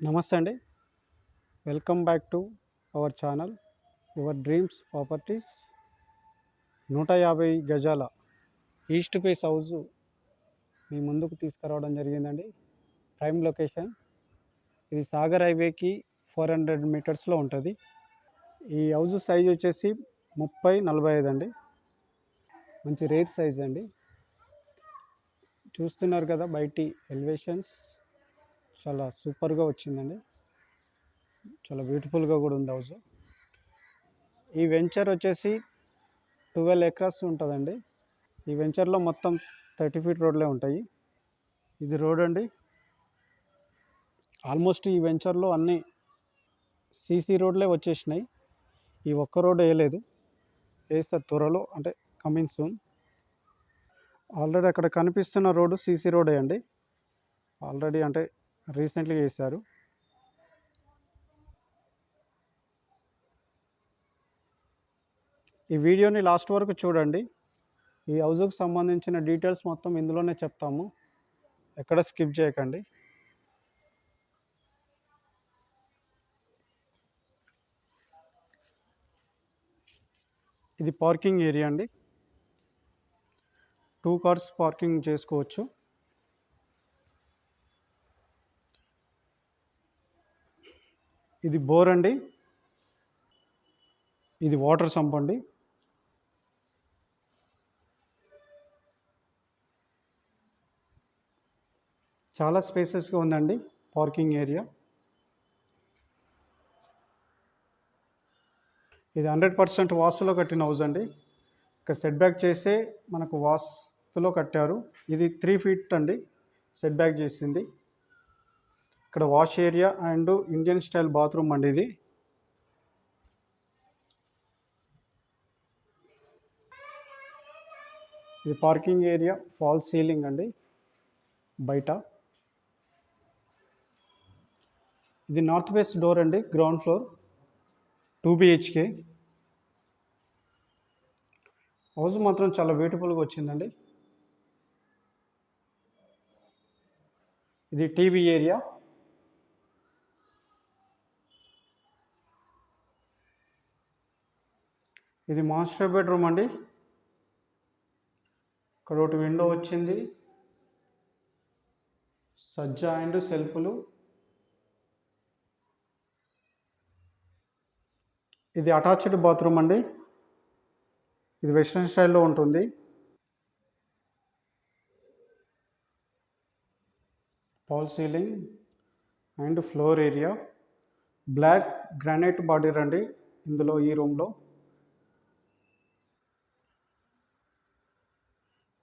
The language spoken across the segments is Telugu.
నమస్తే అండి. Welcome back to our channel your dreams properties. 150 గజాల ఈస్ట్ ఫేస్ హౌస్ మీ ముందుకు తీసుకురావడం జరిగిందండి. Prime location. ఇది సాగర్ హైవేకి 400 మీటర్స్లో ఉంటుంది. ఈ హౌస్ సైజ్ వచ్చేసి 30-45 అండి. మంచి రేర్ సైజ్ అండి. చూస్తున్నారు కదా, బయటి ఎలివేషన్స్ చాలా సూపర్గా వచ్చిందండి. చాలా బ్యూటిఫుల్గా కూడా ఉంది హౌస్. ఈ వెంచర్ వచ్చేసి 12 ఎకరాస్ ఉంటుందండి. ఈ వెంచర్లో మొత్తం 30 ఫీట్ రోడ్లే ఉంటాయి. ఇది రోడ్ అండి. ఆల్మోస్ట్ ఈ వెంచర్లో అన్ని సీసీ రోడ్లే వచ్చేసినాయి. ఈ ఒక్క రోడ్ వేయలేదు, వేస్తారు త్వరలో, అంటే కమింగ్ సూన్. ఆల్రెడీ అక్కడ కనిపిస్తున్న రోడ్డు సీసీ రోడే అండి. ఆల్రెడీ అంటే రీసెంట్లీ వేశారు. ఈ వీడియోని లాస్ట్ వరకు చూడండి. ఈ హౌస్కి సంబంధించిన డీటెయిల్స్ మొత్తం ఇందులోనే చెప్తాము, ఎక్కడ స్కిప్ చేయకండి. ఇది పార్కింగ్ ఏరియా అండి. 2 కార్స్ పార్కింగ్ చేసుకోవచ్చు. ఇది బోర్ అండి. ఇది వాటర్ సంప్ అండి. చాలా స్పేసెస్గా ఉందండి పార్కింగ్ ఏరియా. ఇది 100% వాస్తులో కట్టిన హౌస్ అండి. ఇక సెట్ బ్యాక్ చేస్తే మనకు వాస్తులో కట్టారు. ఇది 3 ఫీట్ అండి సెట్ బ్యాక్ చేసింది. ఇక్కడ wash area and Indian style bathroom అండి. ఇది పార్కింగ్ ఏరియా, ఫాల్ సీలింగ్ అండి బయట. ఇది నార్త్ వెస్ట్ డోర్ అండి, గ్రౌండ్ ఫ్లోర్, 2 BHK. హౌస్ మాత్రం చాలా బ్యూటిఫుల్గా వచ్చిందండి. ఇది టీవీ ఏరియా. ఇది మాస్టర్ బెడ్రూమ్ అండి. ఇక్కడ ఒకటి విండో వచ్చింది, సజ్జా అండ్ సెల్ఫ్లు. ఇది అటాచ్డ్ బాత్రూమ్ అండి. ఇది వెస్ట్రన్ స్టైల్లో ఉంటుంది. Fall ceiling and floor area. Black granite border అండి ఇందులో, ఈ రూమ్లో.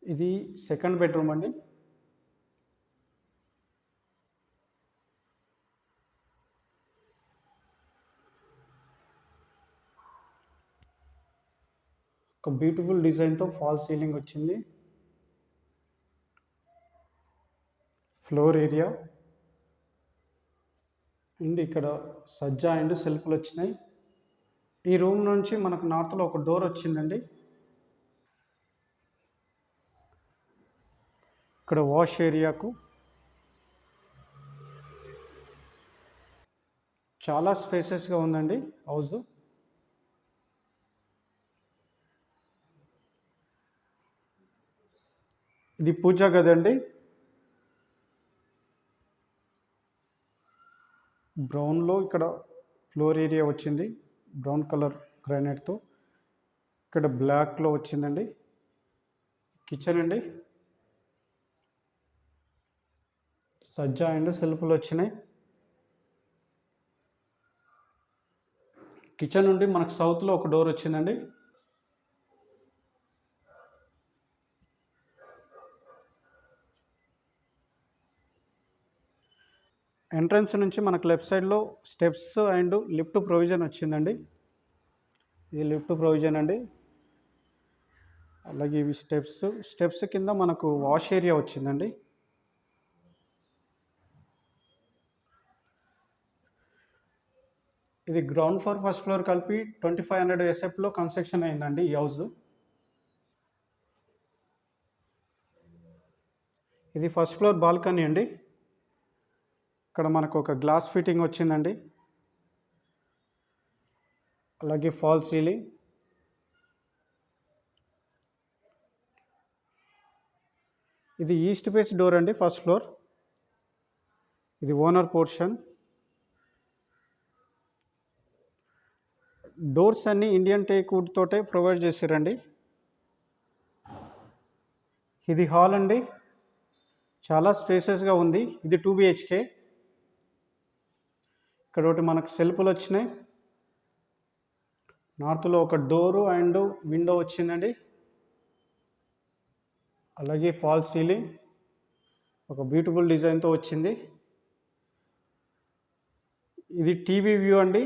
ఇది సెకండ్ బెడ్రూమ్ అండి. ఒక బ్యూటిఫుల్ డిజైన్తో ఫాల్ సీలింగ్ వచ్చింది. ఫ్లోర్ ఏరియా అండ్ ఇక్కడ సజ్జా అండ్ సెల్ఫ్లు వచ్చినాయి. ఈ రూమ్ నుంచి మనకు నార్త్లో ఒక డోర్ వచ్చిందండి. ఇక్కడ వాష్ ఏరియాకు చాలా స్పేసెస్గా ఉందండి హౌస్. ఇది పూజా గది అండి. బ్రౌన్లో ఇక్కడ ఫ్లోర్ ఏరియా వచ్చింది, బ్రౌన్ కలర్ గ్రానైట్తో. ఇక్కడ బ్లాక్లో వచ్చిందండి. కిచెన్ అండి, సజ్జా అండ్ సెల్ఫ్లు వచ్చినాయి. కిచెన్ నుండి మనకు సౌత్లో ఒక డోర్ వచ్చిందండి. ఎంట్రన్స్ నుంచి మనకు లెఫ్ట్ సైడ్లో స్టెప్స్ అండ్ లిఫ్ట్ ప్రొవిజన్ వచ్చిందండి. ఇది లిఫ్ట్ ప్రొవిజన్ అండి. అలాగే ఇవి స్టెప్స్ కింద మనకు వాష్ ఏరియా వచ్చిందండి. ఇది గ్రౌండ్ ఫ్లోర్ ఫస్ట్ ఫ్లోర్ కలిపి 2500 SFలో కన్స్ట్రక్షన్ అయిందండి ఈ హౌస్. ఇది ఫస్ట్ ఫ్లోర్ బాల్కనీ అండి. ఇక్కడ మనకు ఒక గ్లాస్ ఫిట్టింగ్ వచ్చిందండి. అలాగే ఫాల్ సీలింగ్. ఇది ఈస్ట్ ఫేస్ డోర్ అండి, ఫస్ట్ ఫ్లోర్. ఇది ఓనర్ పోర్షన్. డోర్స్ అన్నీ ఇండియన్ టేక్ వుడ్ తోటే ప్రొవైడ్ చేశారండి. ఇది హాల్ అండి, చాలా స్పేసెస్గా ఉంది. ఇది 2 BHK. ఇక్కడ ఒకటి మనకు సెల్ఫ్లు వచ్చినాయి. నార్త్లో ఒక డోరు అండ్ విండో వచ్చిందండి. అలాగే ఫాల్ సీలింగ్ ఒక బ్యూటిఫుల్ డిజైన్తో వచ్చింది. ఇది టీవీ వ్యూ అండి.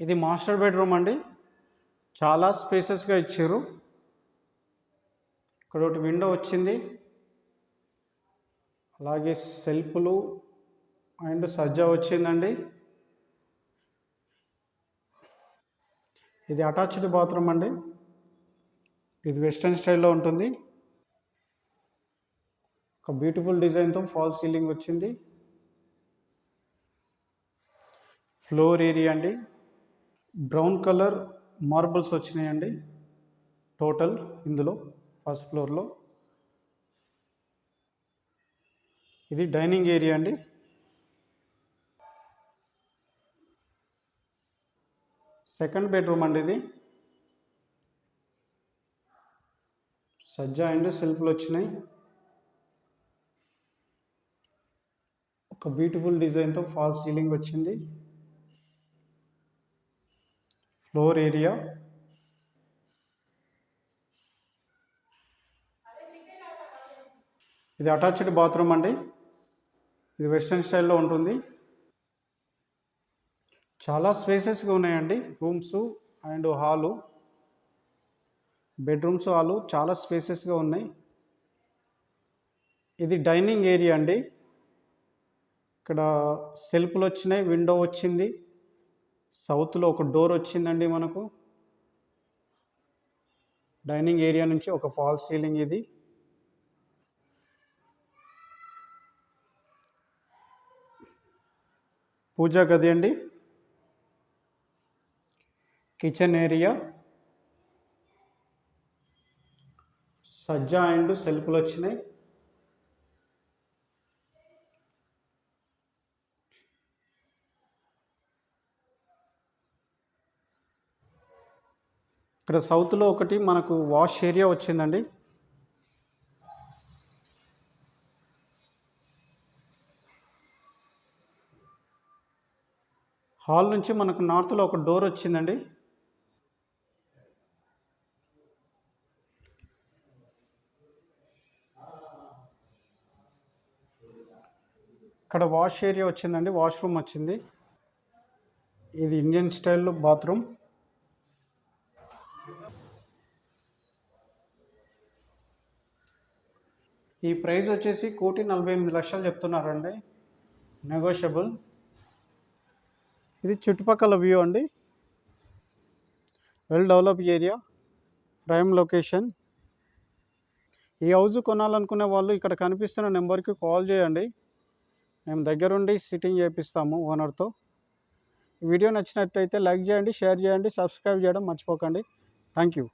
ఇది మాస్టర్ బెడ్రూమ్ అండి, చాలా స్పేసెస్గా ఇచ్చారు. ఇక్కడ ఒకటి విండో వచ్చింది. అలాగే సెల్ఫ్లు అండ్ సజ్జా వచ్చిందండి. ఇది అటాచ్డ్ బాత్రూమ్ అండి. ఇది వెస్ట్రన్ స్టైల్లో ఉంటుంది. ఒక బ్యూటిఫుల్ డిజైన్తో ఫాల్ సీలింగ్ వచ్చింది. ఫ్లోర్ ఏరియా అండి, బ్రౌన్ కలర్ మార్బుల్స్ వచ్చినాయండి టోటల్ ఇందులో ఫస్ట్ ఫ్లోర్లో. ఇది డైనింగ్ ఏరియా అండి. సెకండ్ బెడ్రూమ్ అండి. ఇది సజ్జా అండ్ సెల్ఫ్లు వచ్చినాయి. ఒక బ్యూటిఫుల్ డిజైన్తో ఫాల్ సీలింగ్ వచ్చింది. Floor area. ఇది అటాచ్డ్ బాత్రూమ్ అండి. ఇది వెస్ట్రన్ స్టైల్లో ఉంటుంది. చాలా స్పేసెస్గా ఉన్నాయండి rooms and hall. Bedrooms hall చాలా స్పేసెస్గా ఉన్నాయి. ఇది డైనింగ్ ఏరియా అండి. ఇక్కడ సెల్ఫ్లు వచ్చినాయి, విండో వచ్చింది. సౌత్లో ఒక డోర్ వచ్చిందండి మనకు. డైనింగ్ ఏరియా నుంచి ఒక ఫాల్ సీలింగ్. ఇది పూజా గది అండి. కిచెన్ ఏరియా, సజ్జా అండ్ సెల్ఫ్లు వచ్చినాయి. ఇక్కడ సౌత్లో ఒకటి మనకు వాష్ ఏరియా వచ్చిందండి. హాల్ నుంచి మనకు నార్త్లో ఒక డోర్ వచ్చిందండి. ఇక్కడ వాష్ ఏరియా వచ్చిందండి, వాష్రూమ్ వచ్చింది. ఇది ఇండియన్ స్టైల్ బాత్రూమ్. ఈ ప్రైస్ వచ్చేసి 1,48,00,000 చెప్తున్నారండి, నెగోషియబుల్. ఇది చుట్టుపక్కల వ్యూ అండి. Well develop area, prime location. ఈ హౌస్ కొనాలనుకునే వాళ్ళు ఇక్కడ కనిపిస్తున్న నెంబర్కి కాల్ చేయండి. మేము దగ్గరుండి సిట్టింగ్ చేపిస్తాము ఓనర్తో. వీడియో నచ్చినట్టయితే లైక్ చేయండి, షేర్ చేయండి, సబ్స్క్రైబ్ చేయడం మర్చిపోకండి. Thank you.